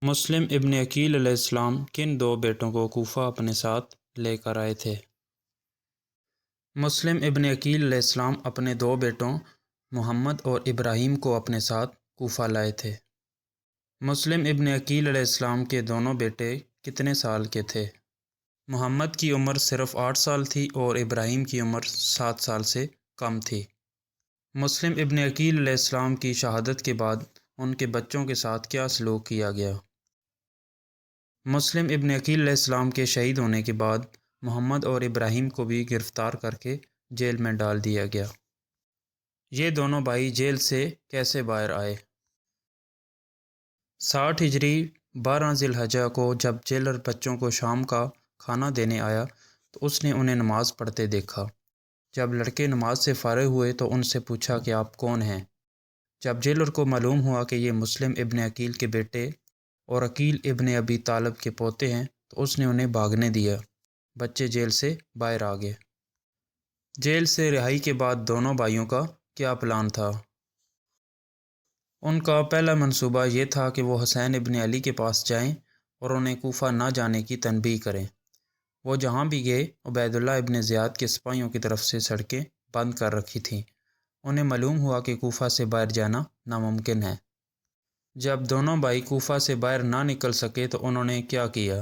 مسلم ابن عقیل علیہ السلام کن دو بیٹوں کو کوفہ اپنے ساتھ لے کر آئے تھے؟ مسلم ابن عقیل علیہ السلام اپنے دو بیٹوں محمد اور ابراہیم کو اپنے ساتھ کوفہ لائے تھے۔ مسلم ابن عقیل علیہ السلام کے دونوں بیٹے کتنے سال کے تھے؟ محمد کی عمر صرف 8 سال تھی اور ابراہیم کی عمر 7 سال سے کم تھی۔ مسلم ابن عقیل علیہ السلام کی شہادت کے بعد ان کے بچوں کے ساتھ کیا سلوک کیا گیا؟ مسلم ابن عقیل علیہ السلام کے شہید ہونے کے بعد محمد اور ابراہیم کو بھی گرفتار کر کے جیل میں ڈال دیا گیا۔ یہ دونوں بھائی جیل سے کیسے باہر آئے؟ 60 ہجری 12 ذی الحجہ کو جب جیلر بچوں کو شام کا کھانا دینے آیا تو اس نے انہیں نماز پڑھتے دیکھا۔ جب لڑکے نماز سے فارغ ہوئے تو ان سے پوچھا کہ آپ کون ہیں؟ جب جیلر کو معلوم ہوا کہ یہ مسلم ابن عقیل کے بیٹے اور عقیل ابن ابی طالب کے پوتے ہیں تو اس نے انہیں بھاگنے دیا۔ بچے جیل سے باہر آ گئے۔ جیل سے رہائی کے بعد دونوں بھائیوں کا کیا پلان تھا؟ ان کا پہلا منصوبہ یہ تھا کہ وہ حسین ابن علی کے پاس جائیں اور انہیں کوفہ نہ جانے کی تنبیہ کریں۔ وہ جہاں بھی گئے عبید اللہ ابن زیاد کے سپاہیوں کی طرف سے سڑکیں بند کر رکھی تھیں۔ انہیں معلوم ہوا کہ کوفہ سے باہر جانا ناممکن ہے۔ جب دونوں بھائی کوفہ سے باہر نہ نکل سکے تو انہوں نے کیا کیا؟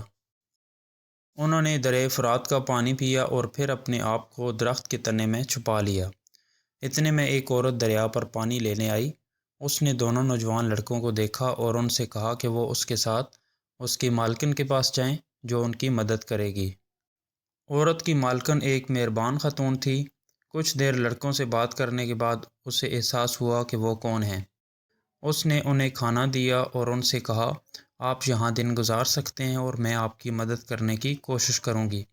انہوں نے دریا فرات کا پانی پیا اور پھر اپنے آپ کو درخت کے تنے میں چھپا لیا۔ اتنے میں ایک عورت دریا پر پانی لینے آئی۔ اس نے دونوں نوجوان لڑکوں کو دیکھا اور ان سے کہا کہ وہ اس کے ساتھ اس کی مالکن کے پاس جائیں جو ان کی مدد کرے گی۔ عورت کی مالکن ایک مہربان خاتون تھی۔ کچھ دیر لڑکوں سے بات کرنے کے بعد اسے احساس ہوا کہ وہ کون ہیں۔ اس نے انہیں کھانا دیا اور ان سے کہا آپ یہاں دن گزار سکتے ہیں اور میں آپ کی مدد کرنے کی کوشش کروں گی۔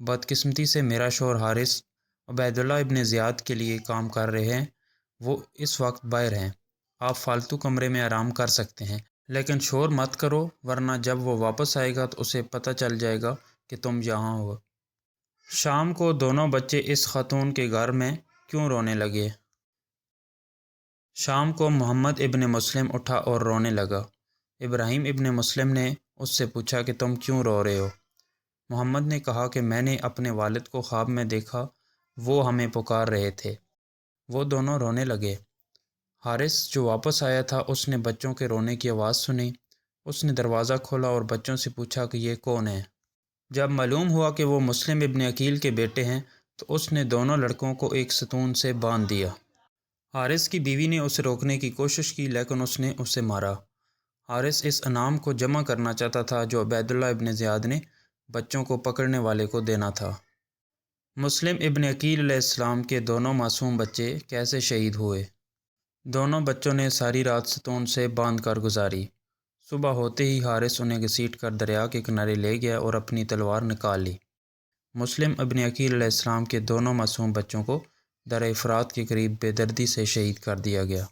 بدقسمتی سے میرا شوہر حارث عبید اللہ ابن زیاد کے لیے کام کر رہے ہیں۔ وہ اس وقت باہر ہیں۔ آپ فالتو کمرے میں آرام کر سکتے ہیں لیکن شور مت کرو ورنہ جب وہ واپس آئے گا تو اسے پتہ چل جائے گا کہ تم یہاں ہو۔ شام کو دونوں بچے اس خاتون کے گھر میں کیوں رونے لگے؟ شام کو محمد ابن مسلم اٹھا اور رونے لگا۔ ابراہیم ابن مسلم نے اس سے پوچھا کہ تم کیوں رو رہے ہو؟ محمد نے کہا کہ میں نے اپنے والد کو خواب میں دیکھا، وہ ہمیں پکار رہے تھے۔ وہ دونوں رونے لگے۔ حارث جو واپس آیا تھا اس نے بچوں کے رونے کی آواز سنی۔ اس نے دروازہ کھولا اور بچوں سے پوچھا کہ یہ کون ہے؟ جب معلوم ہوا کہ وہ مسلم ابن عقیل کے بیٹے ہیں تو اس نے دونوں لڑکوں کو ایک ستون سے باندھ دیا۔ حارث کی بیوی نے اسے روکنے کی کوشش کی لیکن اس نے اسے مارا۔ حارث اس انعام کو جمع کرنا چاہتا تھا جو عبید اللہ ابن زیاد نے بچوں کو پکڑنے والے کو دینا تھا۔ مسلم ابن عقیل علیہ السلام کے دونوں معصوم بچے کیسے شہید ہوئے؟ دونوں بچوں نے ساری رات ستون سے باندھ کر گزاری۔ صبح ہوتے ہی حارث انہیں گھسیٹ کر دریا کے کنارے لے گیا اور اپنی تلوار نکال لی۔ مسلم ابن عقیل علیہ السلام کے دونوں معصوم بچوں کو دریا فرات کے قریب بے دردی سے شہید کر دیا گیا۔